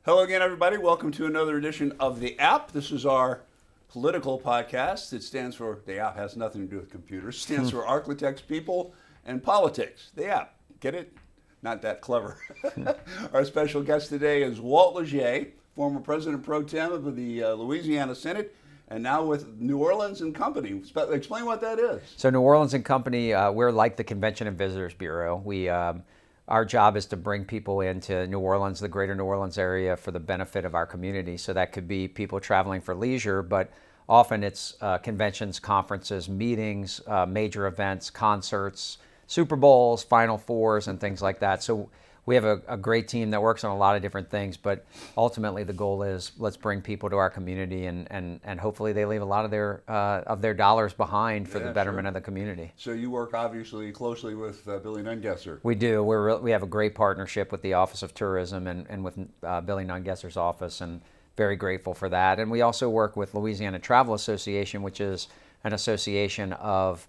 Hello again, everybody. Welcome to another edition of The App. This is our political podcast. It stands for, the app has nothing to do with computers. It stands for Arxlatex People and Politics. The App. Get it? Not that clever. Our special guest today is Walt Leger, former president pro tem of the Louisiana Senate, and now with New Orleans and Company. Explain what that is. So New Orleans and Company, we're like the Convention and Visitors Bureau. Our job is to bring people into New Orleans, the greater New Orleans area, for the benefit of our community. So that could be people traveling for leisure, but often it's conventions, conferences, meetings, major events, concerts, Super Bowls, Final Fours, and things like that. So we have a great team that works on a lot of different things, but ultimately the goal is let's bring people to our community and hopefully they leave a lot of their dollars behind for the betterment of the community. So you work obviously closely with Billy Nungesser. We do. We have a great partnership with the Office of Tourism and with Billy Nungesser's office, and very grateful for that. And we also work with Louisiana Travel Association, which is an association of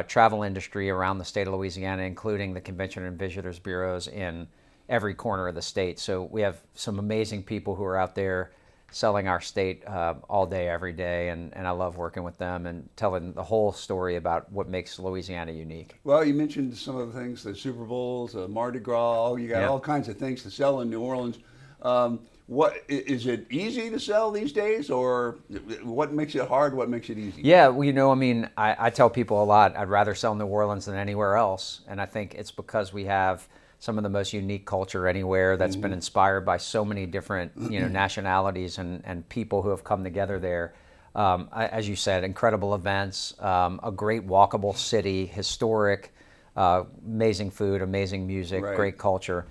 travel industry around the state of Louisiana, including the Convention and Visitors Bureaus in every corner of the state. So we have some amazing people who are out there selling our state all day, every day, and I love working with them and telling the whole story about what makes Louisiana unique. Well, you mentioned some of the things, the Super Bowls, Mardi Gras, you got all kinds of things to sell in New Orleans. What is it easy to sell these days, or what makes it hard? What makes it easy? Yeah, well, I tell people a lot, I'd rather sell New Orleans than anywhere else. And I think it's because we have some of the most unique culture anywhere that's been inspired by so many different, nationalities and people who have come together there. As you said, incredible events, a great walkable city, historic, amazing food, amazing music, great culture.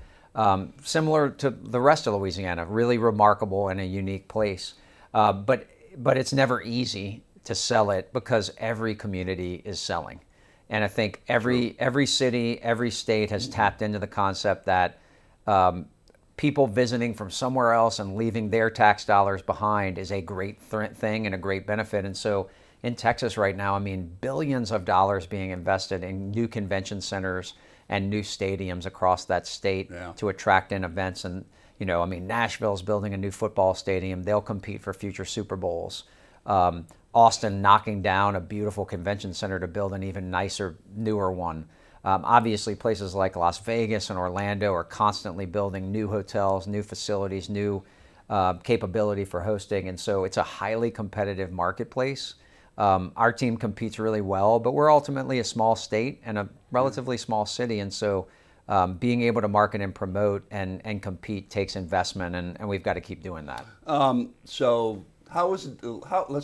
Similar to the rest of Louisiana, really remarkable and a unique place. But it's never easy to sell it because every community is selling. And I think every city, every state has tapped into the concept that people visiting from somewhere else and leaving their tax dollars behind is a great thing and a great benefit. And so in Texas right now, billions of dollars being invested in new convention centers and new stadiums across that state to attract in events. And, Nashville's building a new football stadium. They'll compete for future Super Bowls. Austin knocking down a beautiful convention center to build an even nicer, newer one. Obviously, places like Las Vegas and Orlando are constantly building new hotels, new facilities, new capability for hosting. And so it's a highly competitive marketplace. Our team competes really well, but we're ultimately a small state and a relatively small city. And so being able to market and promote and compete takes investment, and we've got to keep doing that. Let's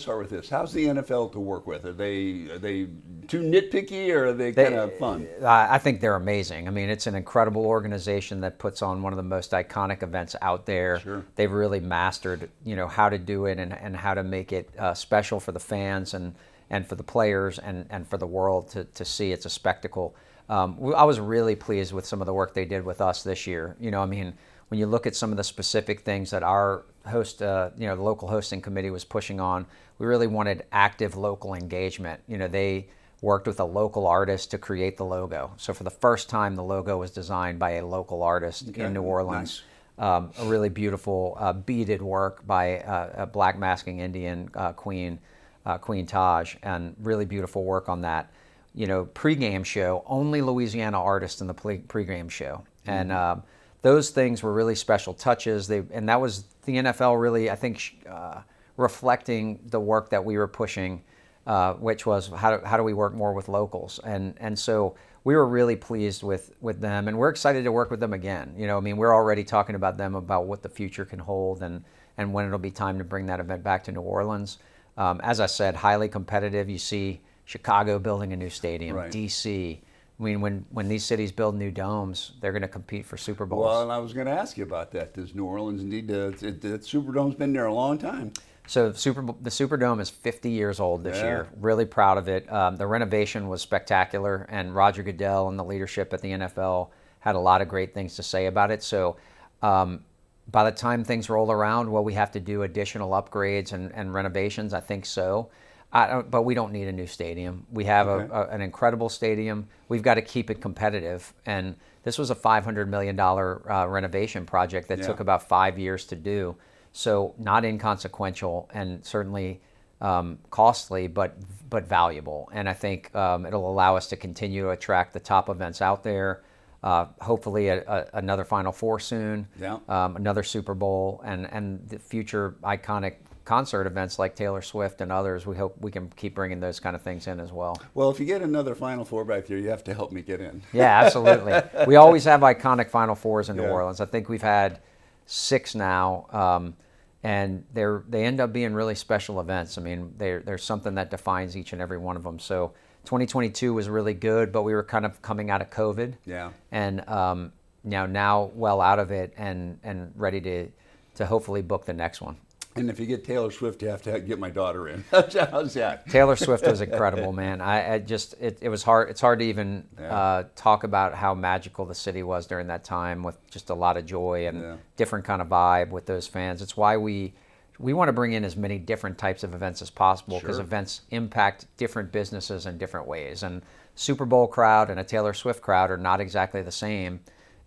start with this. How's the NFL to work with? Are they too nitpicky, or are they kind of fun? I think they're amazing. It's an incredible organization that puts on one of the most iconic events out there. Sure. They've really mastered, how to do it and how to make it special for the fans and for the players and for the world to see. It's a spectacle. I was really pleased with some of the work they did with us this year. When you look at some of the specific things that our the local hosting committee was pushing on, we really wanted active local engagement. They worked with a local artist to create the logo. So for the first time, the logo was designed by a local artist in New Orleans. Nice. A really beautiful beaded work by a black masking Indian queen, Queen Taj, and really beautiful work on that. Pregame show, only Louisiana artists in the pregame show. And those things were really special touches. And that was the NFL really, I think, reflecting the work that we were pushing, which was how do we work more with locals? And so we were really pleased with them, and we're excited to work with them again. We're already talking about them about what the future can hold and when it'll be time to bring that event back to New Orleans. As I said, highly competitive. You see Chicago building a new stadium, D.C. When these cities build new domes, they're going to compete for Super Bowls. Well, and I was going to ask you about that. Does New Orleans indeed? The Superdome's been there a long time. So the Superdome is 50 years old this year. Really proud of it. The renovation was spectacular, and Roger Goodell and the leadership at the NFL had a lot of great things to say about it. So by the time things roll around, will we have to do additional upgrades and renovations? I think so. But we don't need a new stadium. We have an incredible stadium. We've got to keep it competitive, and This was a $500 million renovation project that took about 5 years to do. So not inconsequential and certainly costly, but valuable. And I think it'll allow us to continue to attract the top events out there. Hopefully another Final Four soon, another Super Bowl, and the future iconic concert events like Taylor Swift and others. We hope we can keep bringing those kind of things in as well. Well, if you get another Final Four back there, you have to help me get in. Yeah, absolutely. We always have iconic Final Fours in New Orleans. I think we've had 6 now, and they end up being really special events. I mean, there's something that defines each and every one of them. So 2022 was really good, but we were kind of coming out of COVID. Yeah. And now well out of it and ready to hopefully book the next one. And if you get Taylor Swift, you have to get my daughter in. How's that? Taylor Swift was incredible, man. It was hard. It's hard to even talk about how magical the city was during that time, with just a lot of joy and different kind of vibe with those fans. It's why we want to bring in as many different types of events as possible, because events impact different businesses in different ways. And Super Bowl crowd and a Taylor Swift crowd are not exactly the same.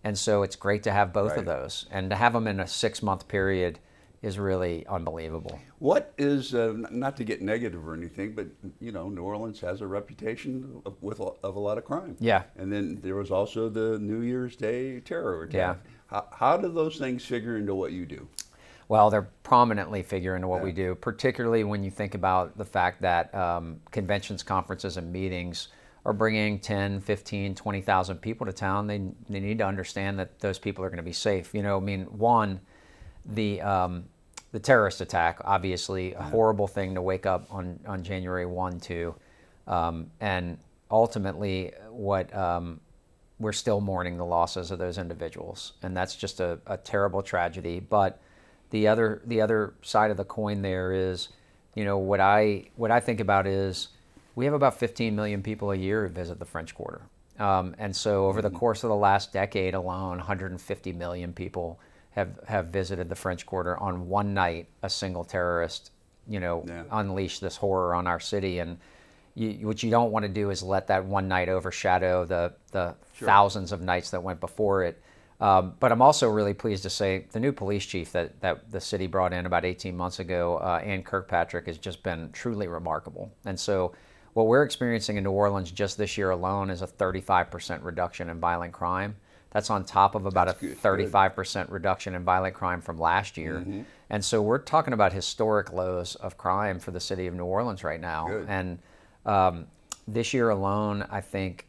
And so it's great to have both of those, and to have them in a 6-month period is really unbelievable. What is, not to get negative or anything, but New Orleans has a reputation of a lot of crime. Yeah. And then there was also the New Year's Day terror attack. Yeah. How do those things figure into what you do? Well, they're prominently figure into what we do, particularly when you think about the fact that conventions, conferences, and meetings are bringing 10, 15, 20,000 people to town. They need to understand that those people are going to be safe. One, the terrorist attack, obviously a horrible thing to wake up on January 1 to, and ultimately we're still mourning the losses of those individuals, and that's just a terrible tragedy. But the other side of the coin there is, what I think about is we have about 15 million people a year who visit the French Quarter, and so over the course of the last decade alone, 150 million people have visited the French Quarter. On one night, a single terrorist, unleashed this horror on our city. And what you don't want to do is let that one night overshadow the thousands of nights that went before it. But I'm also really pleased to say the new police chief that the city brought in about 18 months ago, Ann Kirkpatrick, has just been truly remarkable. And so what we're experiencing in New Orleans just this year alone is a 35% reduction in violent crime. That's on top of about a 35% reduction in violent crime from last year. Mm-hmm. And so we're talking about historic lows of crime for the city of New Orleans right now. Good. And this year alone, I think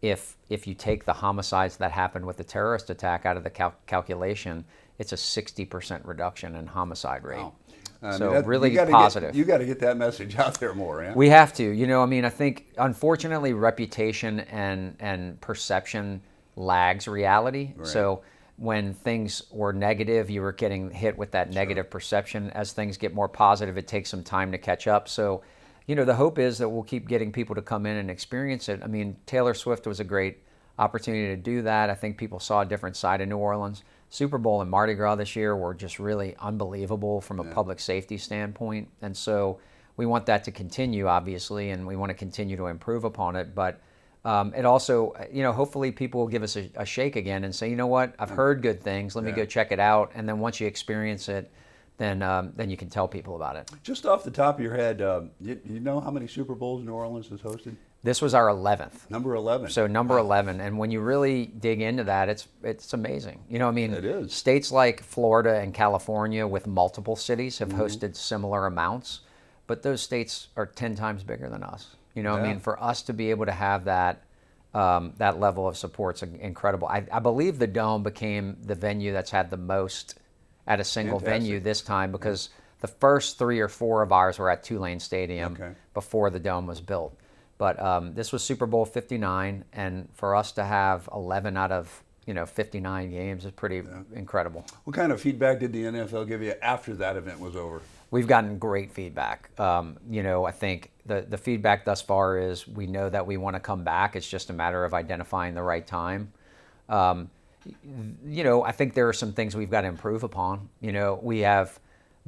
if you take the homicides that happened with the terrorist attack out of the calculation, it's a 60% reduction in homicide rate. Wow. So really positive. You got to get that message out there more. Yeah? We have to. I think unfortunately reputation and perception lags reality. Right. So when things were negative, you were getting hit with that negative perception. As things get more positive, it takes some time to catch up. So, the hope is that we'll keep getting people to come in and experience it. I mean, Taylor Swift was a great opportunity to do that. I think people saw a different side of New Orleans. Super Bowl and Mardi Gras this year were just really unbelievable from a public safety standpoint. And so we want that to continue, obviously, and we want to continue to improve upon it. But it also, hopefully people will give us a shake again and say, you know what, I've heard good things. Let me go check it out. And then once you experience it, then you can tell people about it. Just off the top of your head, you know how many Super Bowls New Orleans has hosted? This was our 11th. Number 11. So number 11. And when you really dig into that, it's amazing. It is. States like Florida and California with multiple cities have hosted similar amounts, but those states are 10 times bigger than us. For us to be able to have that level of support's incredible. I believe the Dome became the venue that's had the most at a single venue this time, because the first 3 or 4 of ours were at Tulane Stadium before the Dome was built. But this was Super Bowl 59, and for us to have 11 out of 59 games is pretty incredible. What kind of feedback did the NFL give you after that event was over? We've gotten great feedback. I think the feedback thus far is we know that we want to come back. It's just a matter of identifying the right time. I think there are some things we've got to improve upon. We have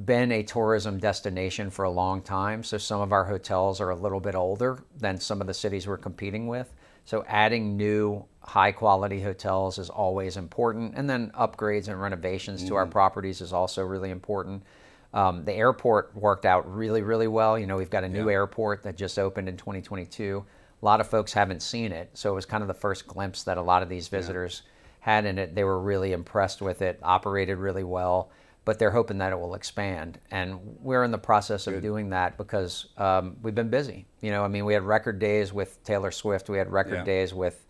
been a tourism destination for a long time, so some of our hotels are a little bit older than some of the cities we're competing with. So adding new high-quality hotels is always important, and then upgrades and renovations to our properties is also really important. The airport worked out really, really well. We've got a new airport that just opened in 2022. A lot of folks haven't seen it, so it was kind of the first glimpse that a lot of these visitors had in it. They were really impressed with it, operated really well, but they're hoping that it will expand. And we're in the process of doing that because we've been busy. We had record days with Taylor Swift. We had record days with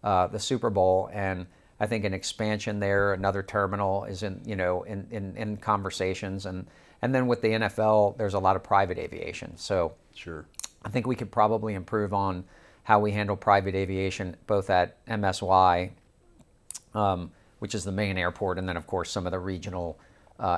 the Super Bowl. And I think an expansion there, another terminal is in conversations. And then with the NFL, there's a lot of private aviation. So Sure. I think we could probably improve on how we handle private aviation, both at MSY, which is the main airport, and then, of course, some of the regional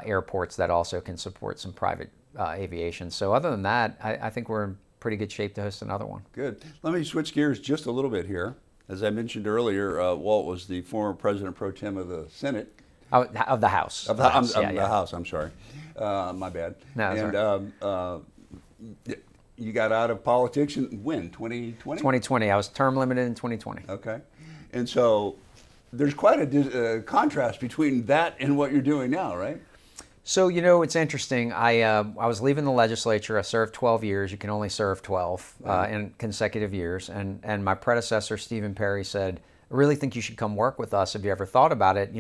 airports that also can support some private aviation. So other than that, I think we're in pretty good shape to host another one. Good. Let me switch gears just a little bit here. As I mentioned earlier, Walt was the former president pro tem of the Senate. Of the House. Of the House, I'm sorry. My bad. No, and you got out of politics when? 2020? 2020. I was term limited in 2020. Okay. And so there's quite a contrast between that and what you're doing now, right? So, it's interesting. I was leaving the legislature. I served 12 years. You can only serve 12 in consecutive years. And my predecessor, Stephen Perry, said, I really think you should come work with us. Have you ever thought about it?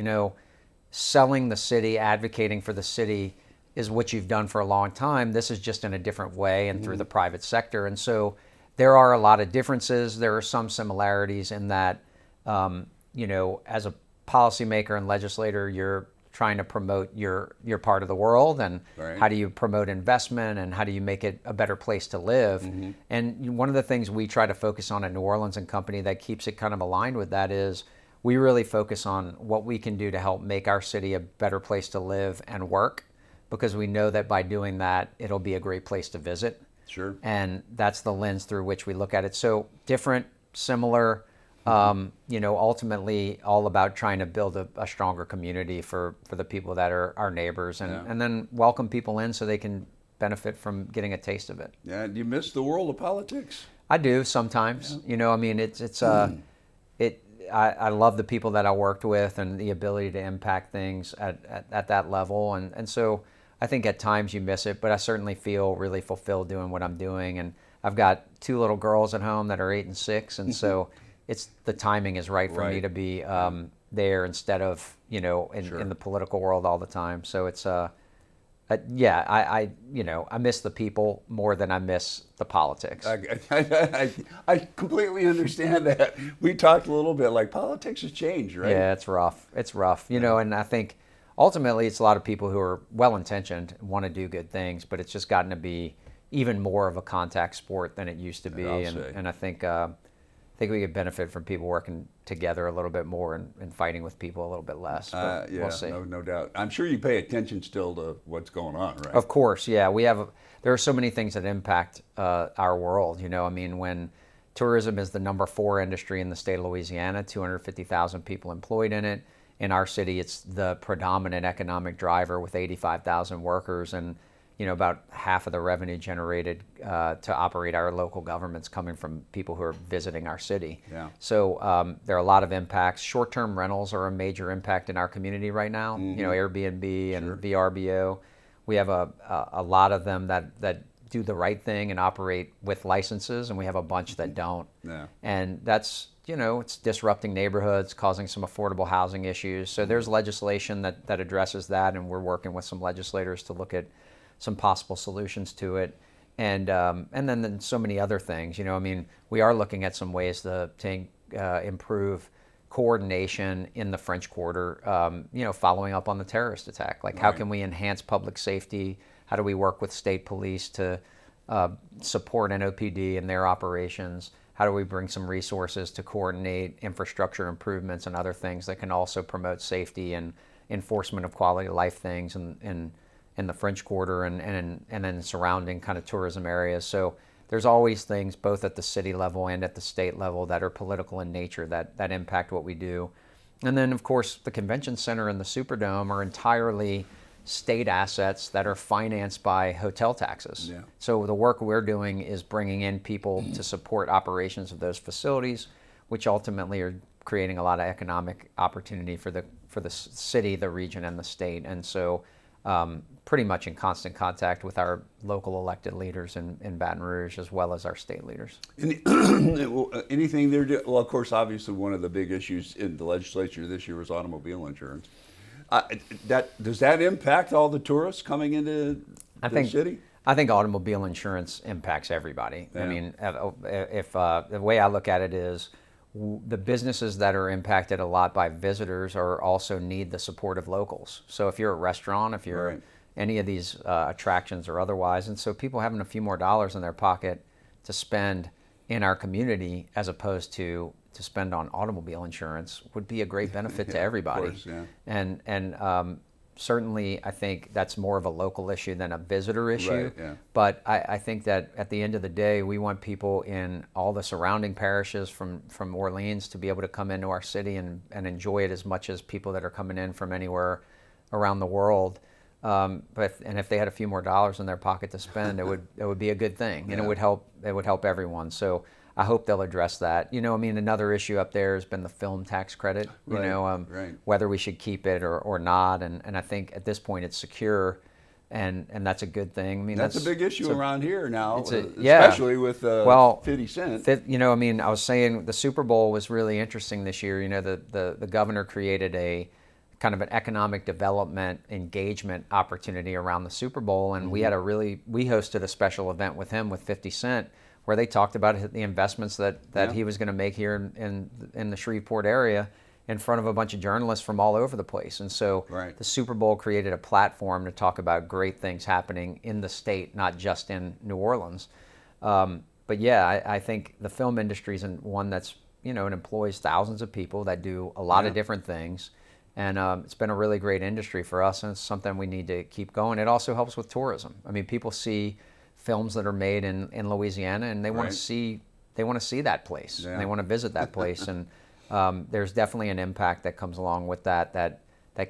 Selling the city, advocating for the city is what you've done for a long time. This is just in a different way and through the private sector. And so there are a lot of differences. There are some similarities in that, as a policymaker and legislator, you're trying to promote your part of the world, and how do you promote investment, and how do you make it a better place to live. And one of the things we try to focus on at New Orleans and Company that keeps it kind of aligned with that is we really focus on what we can do to help make our city a better place to live and work, because we know that by doing that, it'll be a great place to visit. Sure. And that's the lens through which we look at it. So different, similar, ultimately all about trying to build a stronger community for the people that are our neighbors, and then welcome people in so they can benefit from getting a taste of it. Yeah. Do you miss the world of politics? I do sometimes. I love the people that I worked with and the ability to impact things at that level. And so I think at times you miss it, but I certainly feel really fulfilled doing what I'm doing. And I've got 2 little girls at home that are 8 and 6. And so the timing is right for me to be there instead of, in the political world all the time. So it's, I miss the people more than I miss the politics. I completely understand that. We talked a little bit, like politics has changed, right? Yeah, it's rough. It's rough, and I think ultimately it's a lot of people who are well-intentioned, want to do good things, but it's just gotten to be even more of a contact sport than it used to be. And I think we could benefit from people working together a little bit more and fighting with people a little bit less. But we'll see. No doubt. I'm sure you pay attention still to what's going on, right? Of course, yeah. There are so many things that impact our world. When tourism is the number 4 industry in the state of Louisiana, 250,000 people employed in it. In our city, it's the predominant economic driver with 85,000 workers, and about half of the revenue generated to operate our local governments coming from people who are visiting our city. Yeah. So there are a lot of impacts. Short-term rentals are a major impact in our community right now. Airbnb and VRBO. We have a lot of them that do the right thing and operate with licenses, and we have a bunch that don't. Yeah. And that's it's disrupting neighborhoods, causing some affordable housing issues. So there's legislation that addresses that, and we're working with some legislators to look at some possible solutions to it, and then so many other things. We are looking at some ways to improve coordination in the French Quarter. Following up on the terrorist attack, like how can we enhance public safety? How do we work with state police to support NOPD and their operations? How do we bring some resources to coordinate infrastructure improvements and other things that can also promote safety and enforcement of quality of life things in the French Quarter and then surrounding kind of tourism areas. So there's always things both at the city level and at the state level that are political in nature that impact what we do. And then, of course, the convention center and the Superdome are entirely state assets that are financed by hotel taxes. Yeah. So the work we're doing is bringing in people to support operations of those facilities. which ultimately are creating a lot of economic opportunity for the city, the region, and the state. And so pretty much in constant contact with our local elected leaders in Baton Rouge, as well as our state leaders. Anything they're doing? Well, of course, obviously one of the big issues in the legislature this year was automobile insurance. Does that impact all the tourists coming into the city? I think automobile insurance impacts everybody. Yeah. I mean, if the way I look at it is, the businesses that are impacted a lot by visitors are also need the support of locals. So if you're a restaurant, if you're any of these attractions or otherwise, and so people having a few more dollars in their pocket to spend in our community as opposed to spend on automobile insurance would be a great benefit to everybody. Of course, yeah. And certainly, I think that's more of a local issue than a visitor issue. Right, yeah. But I think that at the end of the day, we want people in all the surrounding parishes from Orleans to be able to come into our city and enjoy it as much as people that are coming in from anywhere around the world. And if they had a few more dollars in their pocket to spend, it would be a good thing, and it would help everyone. So I hope they'll address that. I mean, another issue up there has been the film tax credit. Whether we should keep it or not. And I think at this point it's secure, and that's a good thing. I mean, that's a big issue around here now, yeah. Especially with 50 Cent. I mean, I was saying the Super Bowl was really interesting this year. The governor created a kind of an economic development engagement opportunity around the Super Bowl, and we hosted a special event with him with 50 Cent, where they talked about the investments that he was going to make here in the Shreveport area in front of a bunch of journalists from all over the place. And so the Super Bowl created a platform to talk about great things happening in the state, not just in New Orleans. But yeah, I think the film industry is one that's, it employs thousands of people that do a lot of different things. And it's been a really great industry for us, and it's something we need to keep going. It also helps with tourism. I mean, people see films that are made in Louisiana, and they want to see that place. Yeah. And they want to visit that place. And there's definitely an impact that comes along with that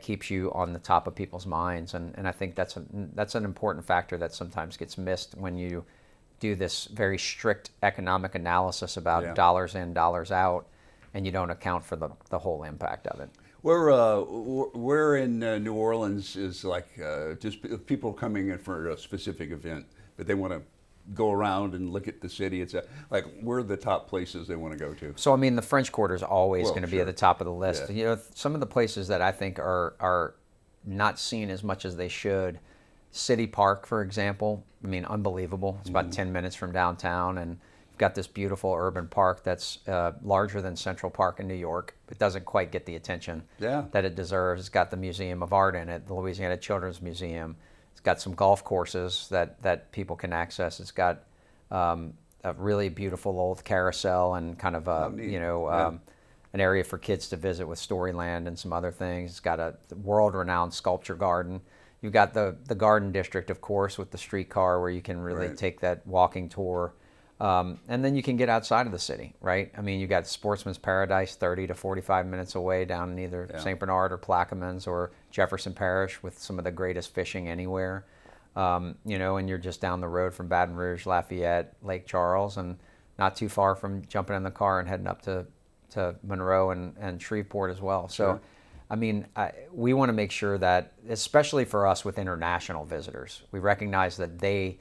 keeps you on the top of people's minds. And I think that's an important factor that sometimes gets missed when you do this very strict economic analysis about dollars in, dollars out, and you don't account for the whole impact of it. Where in New Orleans is like just people coming in for a specific event, but they want to go around and look at the city? It's where are the top places they want to go to? So I mean, the French Quarter is always going to be at the top of the list. Yeah. Some of the places that I think are not seen as much as they should. City Park, for example. I mean, unbelievable. It's about 10 minutes from downtown, and you've got this beautiful urban park that's larger than Central Park in New York. It doesn't quite get the attention that it deserves. It's got the Museum of Art in it, the Louisiana Children's Museum. It's got some golf courses that people can access. It's got a really beautiful old carousel and kind of an area for kids to visit with Storyland and some other things. It's got a world-renowned sculpture garden. You've got the Garden District, of course, with the streetcar where you can really take that walking tour. And then you can get outside of the city, right? I mean, you got Sportsman's Paradise 30 to 45 minutes away down in either St. Bernard or Plaquemines or Jefferson Parish with some of the greatest fishing anywhere. And you're just down the road from Baton Rouge, Lafayette, Lake Charles, and not too far from jumping in the car and heading up to Monroe and Shreveport as well. So, I mean, we want to make sure that, especially for us with international visitors, we recognize that they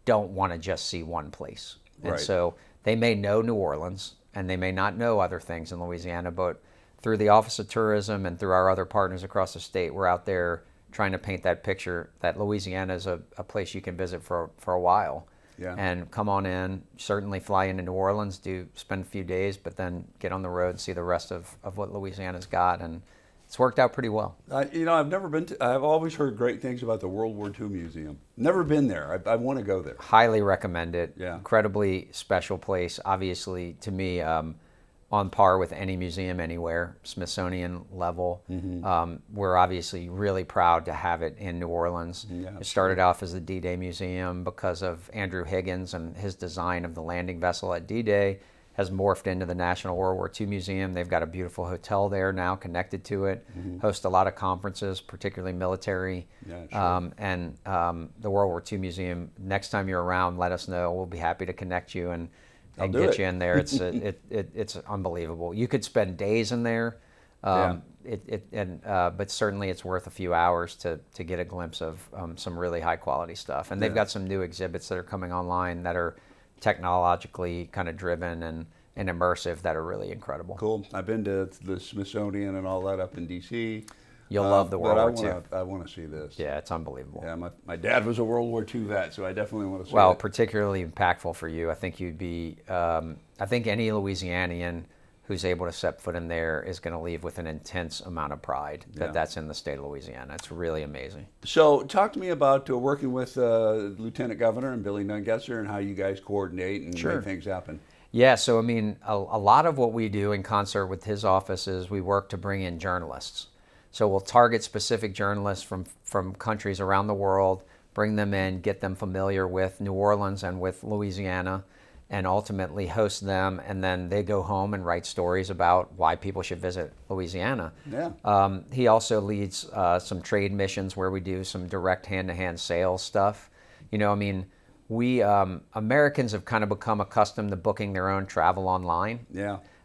don't want to just see one place. And so they may know New Orleans and they may not know other things in Louisiana, but through the Office of Tourism and through our other partners across the state, we're out there trying to paint that picture that Louisiana is a place you can visit for a while. Yeah. And come on in, certainly fly into New Orleans, spend a few days, but then get on the road and see the rest of what Louisiana's got. And it's worked out pretty well. I've never been to, I've always heard great things about the World War II Museum. Never been there. I want to go there. Highly recommend it. Yeah. Incredibly special place. Obviously, to me, on par with any museum anywhere, Smithsonian level. Mm-hmm. We're obviously really proud to have it in New Orleans. Yeah, it started off as the D-Day Museum because of Andrew Higgins and his design of the landing vessel at D-Day. Has morphed into the National World War II Museum. They've got a beautiful hotel there now connected to it. Mm-hmm. Host a lot of conferences, particularly military. Yeah, sure. And the World War II Museum, next time you're around, let us know. We'll be happy to connect you and and do get it. you in there. It's unbelievable. You could spend days in there. But certainly it's worth a few hours to get a glimpse of some really high quality stuff. And they've got some new exhibits that are coming online that are technologically kind of driven and immersive that are really incredible. Cool. I've been to the Smithsonian and all that up in D.C. You'll love the World War II. I want to see this. Yeah, it's unbelievable. Yeah, my dad was a World War II vet, so I definitely want to see it. Well, particularly impactful for you. I think you'd be, I think any Louisianian who's able to set foot in there is going to leave with an intense amount of pride that that's in the state of Louisiana. It's really amazing. So talk to me about working with Lieutenant Governor and Billy Nungesser and how you guys coordinate and make things happen. Yeah, so I mean, a lot of what we do in concert with his office is we work to bring in journalists. So we'll target specific journalists from countries around the world, bring them in, get them familiar with New Orleans and with Louisiana, and ultimately host them, and then they go home and write stories about why people should visit Louisiana. Yeah. He also leads some trade missions where we do some direct hand-to-hand sales stuff. You know, I mean, we Americans have kind of become accustomed to booking their own travel online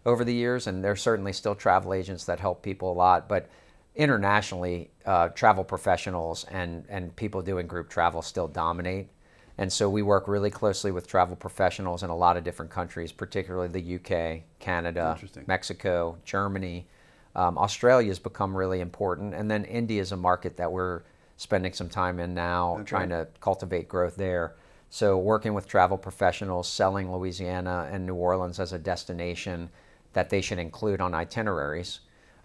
over the years, and there's certainly still travel agents that help people a lot, but internationally, travel professionals and people doing group travel still dominate. And so we work really closely with travel professionals in a lot of different countries, particularly the UK, Canada, Mexico, Germany. Australia's become really important. And then India is a market that we're spending some time in now, trying to cultivate growth there. So working with travel professionals, selling Louisiana and New Orleans as a destination that they should include on itineraries.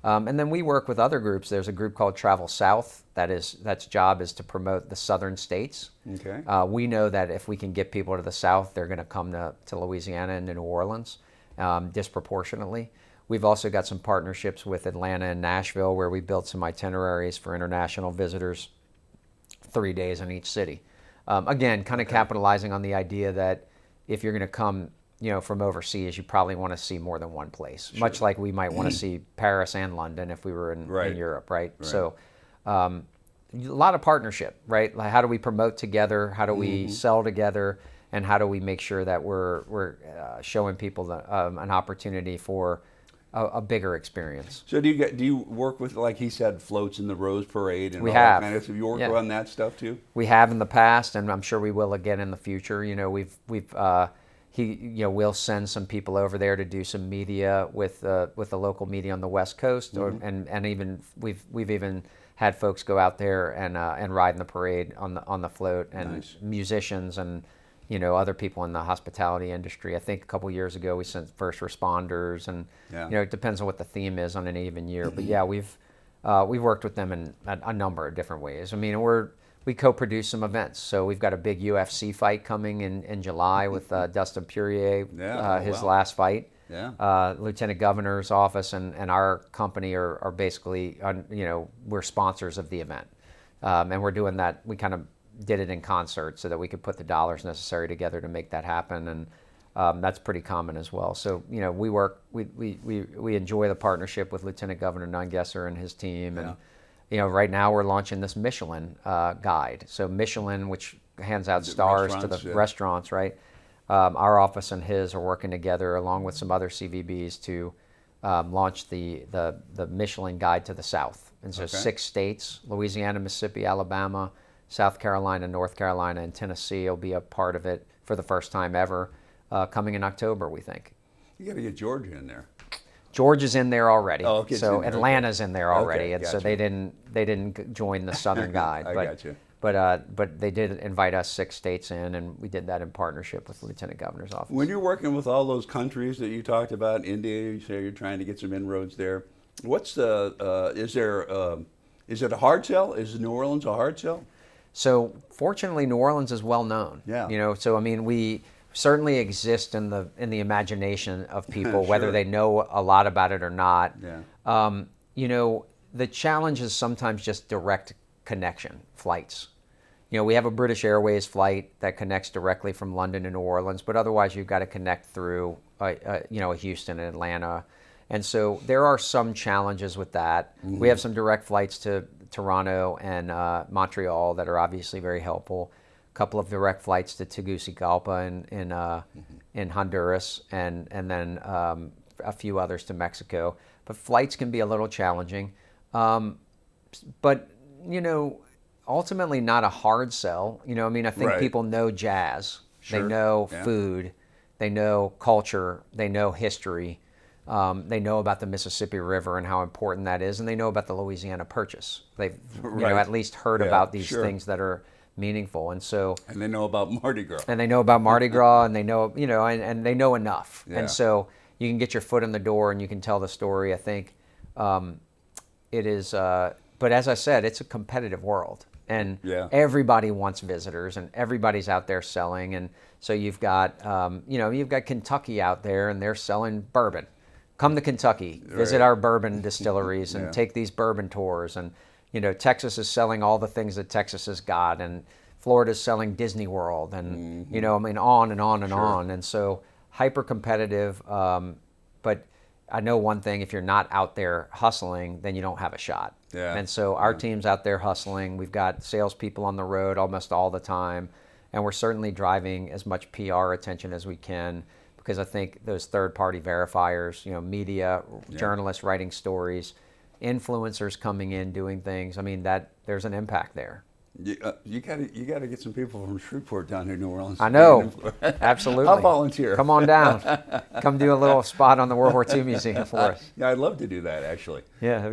And then we work with other groups. There's a group called Travel South that's job is to promote the southern states. Okay. We know that if we can get people to the south, they're going to come to Louisiana and to New Orleans disproportionately. We've also got some partnerships with Atlanta and Nashville where we built some itineraries for international visitors, 3 days in each city. Again, kind of capitalizing on the idea that if you're going to come from overseas, you probably want to see more than one place, much like we might want to see Paris and London if we were in Europe, right? So a lot of partnership, right? Like how do we promote together? How do we sell together? And how do we make sure that we're showing people an opportunity for a bigger experience? So do you work with, like he said, floats in the Rose Parade and we all have. that kind of stuff? You work on that stuff too? We have in the past, and I'm sure we will again in the future. We'll send some people over there to do some media with the local media on the West Coast, and even we've even had folks go out there and ride in the parade on the float, and musicians and other people in the hospitality industry. I think a couple years ago we sent first responders, and it depends on what the theme is on any given year. But yeah, we've worked with them in a number of different ways. I mean, we co-produce some events. So we've got a big UFC fight coming in July with Dustin Poirier, his last fight. Lieutenant Governor's office and our company are basically, we're sponsors of the event. And we're doing that. We kind of did it in concert so that we could put the dollars necessary together to make that happen. And that's pretty common as well. So, we enjoy the partnership with Lieutenant Governor Nungesser and his team. And right now we're launching this Michelin guide. So Michelin, which hands out stars to the restaurants, right? Our office and his are working together along with some other CVBs to launch the Michelin guide to the South. And so 6 states, Louisiana, Mississippi, Alabama, South Carolina, North Carolina, and Tennessee will be a part of it for the first time ever, coming in October, we think. You got to get Georgia in there. Georgia's in there already. Oh, okay, so Atlanta's in there already, and gotcha. so they didn't join the Southern Guide. Gotcha. But they did invite us 6 states in, and we did that in partnership with the Lieutenant Governor's office. When you're working with all those countries that you talked about, India, you say you're trying to get some inroads there. What's is it a hard sell? Is New Orleans a hard sell? So fortunately, New Orleans is well known. Yeah. So I mean, we certainly exist in the imagination of people, whether they know a lot about it or not. Yeah. The challenge is sometimes just direct connection flights. We have a British Airways flight that connects directly from London to New Orleans, but otherwise you've got to connect through, a Houston and Atlanta. And so there are some challenges with that. We have some direct flights to Toronto and Montreal that are obviously very helpful. A couple of direct flights to Tegucigalpa in Honduras, and then a few others to Mexico. But flights can be a little challenging. But, ultimately not a hard sell. I think Right. people know jazz. Sure. They know Yeah. food. They know culture. They know history. They know about the Mississippi River and how important that is. And they know about the Louisiana Purchase. They've Right. at least heard Yeah, about these sure. things that are meaningful. And so... And they know about Mardi Gras. And they know about Mardi Gras, and they know, and they know enough. Yeah. And so you can get your foot in the door and you can tell the story. I think it is, but as I said, it's a competitive world. And Yeah. everybody wants visitors, and everybody's out there selling. And so you've got, you've got Kentucky out there, and they're selling bourbon. Come to Kentucky, visit Right. our bourbon distilleries, and Yeah. take these bourbon tours. And Texas is selling all the things that Texas has got, and Florida's selling Disney World, and on and on and Sure. on. And so hyper competitive. But I know one thing: if you're not out there hustling, then you don't have a shot. Yeah. And so our team's out there hustling. We've got salespeople on the road almost all the time, and we're certainly driving as much PR attention as we can, because I think those third-party verifiers, media, journalists writing stories, influencers coming in doing things. I mean, that there's an impact there. You gotta get some people from Shreveport down here in New Orleans. I know, absolutely. I'll volunteer. Come on down. Come do a little spot on the World War II Museum for us. Yeah, I'd love to do that actually. Yeah.